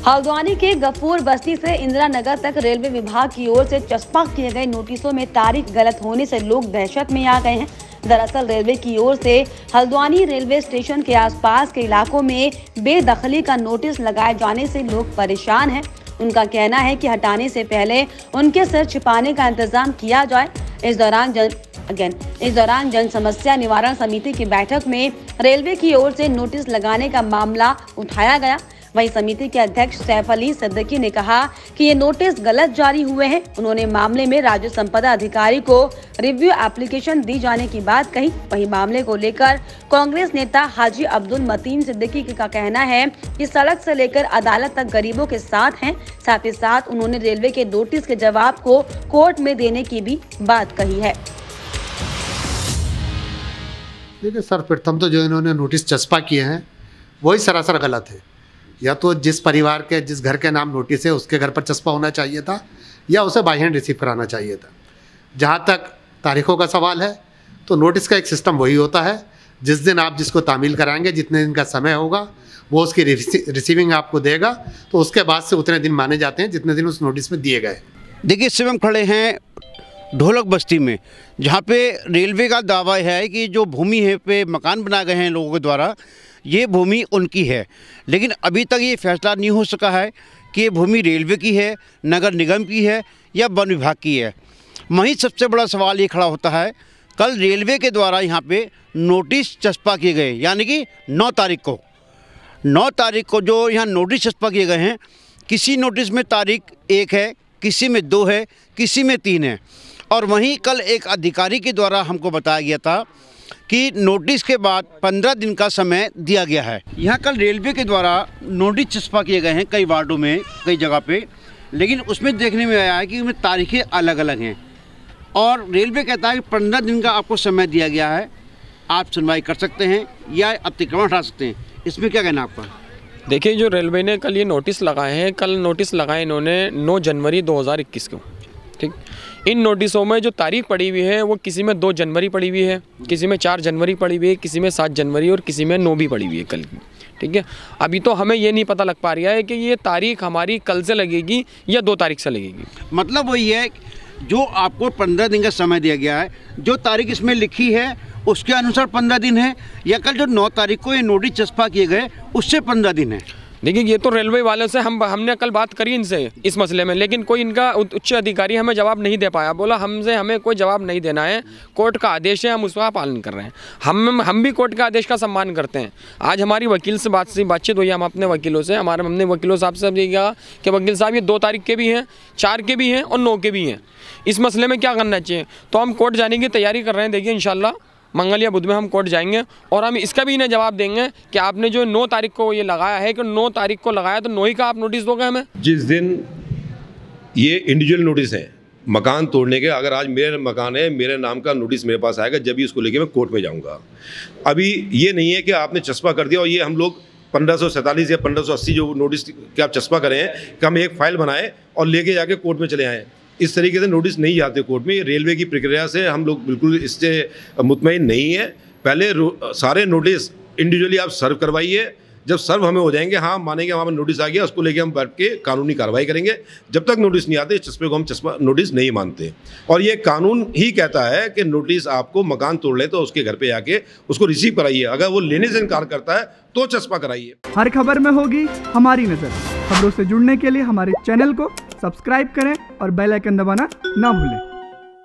हल्द्वानी के गफूर बस्ती से इंदिरा नगर तक रेलवे विभाग की ओर से चस्पा किए गए नोटिसों में तारीख गलत होने से लोग दहशत में आ गए हैं। दरअसल रेलवे की ओर से हल्द्वानी रेलवे स्टेशन के आसपास के इलाकों में बेदखली का नोटिस लगाए जाने से लोग परेशान हैं। उनका कहना है कि हटाने से पहले उनके सिर छिपाने का इंतजाम किया जाए। इस दौरान जन समस्या निवारण समिति की बैठक में रेलवे की ओर से नोटिस लगाने का मामला उठाया गया। वहीं समिति के अध्यक्ष सैफ अली सिद्दीकी ने कहा कि ये नोटिस गलत जारी हुए हैं। उन्होंने मामले में राज्य संपदा अधिकारी को रिव्यू एप्लीकेशन दी जाने की बात कही। वहीं मामले को लेकर कांग्रेस नेता हाजी अब्दुल मतीन सिद्दीकी का कहना है कि सड़क से लेकर अदालत तक गरीबों के साथ हैं। साथ ही साथ उन्होंने रेलवे के नोटिस के जवाब को कोर्ट में देने की भी बात कही है। देखिए सर, प्रथम तो जो इन्होंने नोटिस चस्पा किए हैं वही सरासर गलत है। या तो जिस परिवार के जिस घर के नाम नोटिस है उसके घर पर चस्पा होना चाहिए था या उसे बाय हैंड रिसीव कराना चाहिए था। जहाँ तक तारीखों का सवाल है तो नोटिस का एक सिस्टम वही होता है, जिस दिन आप जिसको तामील कराएंगे, जितने दिन का समय होगा वो उसकी रिसीविंग आपको देगा, तो उसके बाद से उतने दिन माने जाते हैं जितने दिन उस नोटिस में दिए गए। देखिए, इस समय हम खड़े हैं ढोलक बस्ती में, जहाँ पे रेलवे का दावा है कि जो भूमि है पे मकान बनाए गए हैं लोगों के द्वारा, ये भूमि उनकी है। लेकिन अभी तक ये फैसला नहीं हो सका है कि ये भूमि रेलवे की है, नगर निगम की है या वन विभाग की है। वहीं सबसे बड़ा सवाल ये खड़ा होता है, कल रेलवे के द्वारा यहाँ पे नोटिस चस्पा किए गए, यानी कि 9 तारीख को जो यहाँ नोटिस चस्पा किए गए हैं, किसी नोटिस में तारीख 1 है, किसी में 2 है, किसी में 3 है। और वहीं कल एक अधिकारी के द्वारा हमको बताया गया था कि नोटिस के बाद 15 दिन का समय दिया गया है। यहाँ कल रेलवे के द्वारा नोटिस चस्पा किए गए हैं कई वार्डों में, कई जगह पे, लेकिन उसमें देखने में आया है कि उनमें तारीखें अलग अलग हैं और रेलवे कहता है कि 15 दिन का आपको समय दिया गया है, आप सुनवाई कर सकते हैं या अतिक्रमण हटा सकते हैं। इसमें क्या कहना आपका? देखिए, जो रेलवे ने कल ये नोटिस लगाए हैं, कल नोटिस लगाए इन्होंने 9 जनवरी 2021 को, ठीक। इन नोटिसों में जो तारीख पड़ी हुई है वो किसी में 2 जनवरी पड़ी हुई है, किसी में 4 जनवरी पड़ी हुई है, किसी में 7 जनवरी और किसी में 9 भी पड़ी हुई है कल की, ठीक है। अभी तो हमें ये नहीं पता लग पा रहा है कि ये तारीख हमारी कल से लगेगी या 2 तारीख से लगेगी। मतलब वही है, जो आपको 15 दिन का समय दिया गया है, जो तारीख इसमें लिखी है उसके अनुसार 15 दिन है, या कल जो 9 तारीख को ये नोटिस चस्पा किए गए उससे 15 दिन है। देखिए, ये तो रेलवे वालों से हमने कल बात करी इनसे इस मसले में, लेकिन कोई इनका उच्च अधिकारी हमें जवाब नहीं दे पाया। बोला हमें कोई जवाब नहीं देना है, कोर्ट का आदेश है, हम उसका पालन कर रहे हैं। हम भी कोर्ट का आदेश का सम्मान करते हैं। आज हमारी वकील से बातचीत हुई, हम अपने वकीलों से, हमने वकीलों साहब से ये कहा कि वकील साहब ये 2 तारीख के भी हैं, 4 के भी हैं और 9 के भी हैं, इस मसले में क्या करना चाहिए। तो हम कोर्ट जाने की तैयारी कर रहे हैं। देखिए, इंशाल्लाह मंगल या बुध में हम कोर्ट जाएंगे और हम इसका भी इन्हें जवाब देंगे कि आपने जो 9 तारीख को ये लगाया है कि 9 तारीख को लगाया तो 9 ही का आप नोटिस दोगे हमें। जिस दिन ये इंडिविजुअल नोटिस है मकान तोड़ने के, अगर आज मेरा मकान है, मेरे नाम का नोटिस मेरे पास आएगा, जब भी उसको लेके मैं कोर्ट में जाऊंगा। अभी ये नहीं है कि आपने चस्पा कर दिया और ये हम लोग 1547 या 1580 जो नोटिस के आप चस्पा करें हैं कि हम एक फाइल बनाए और लेके जाके कोर्ट में चले आएँ। इस तरीके से नोटिस नहीं जाते कोर्ट में। रेलवे की प्रक्रिया से हम लोग बिल्कुल इससे मुतमईन नहीं है। पहले सारे नोटिस इंडिविजुअली आप सर्व करवाइए, जब सर्व हमें हो जाएंगे, हाँ मानेंगे हमारा नोटिस आ गया, उसको लेके हम बैठ के कानूनी कार्रवाई करेंगे। जब तक नोटिस नहीं आते, इस चस्पे को हम नोटिस नहीं मानते। और ये कानून ही कहता है कि नोटिस आपको मकान तोड़ ले तो उसके घर पे जाके उसको रिसीव कराइए, अगर वो लेने से इनकार करता है तो चस्पा कराइए। हर खबर में होगी हमारी नज़र। खबरों से जुड़ने के लिए हमारे चैनल को सब्सक्राइब करें और बेल आइकन दबाना ना भूलें।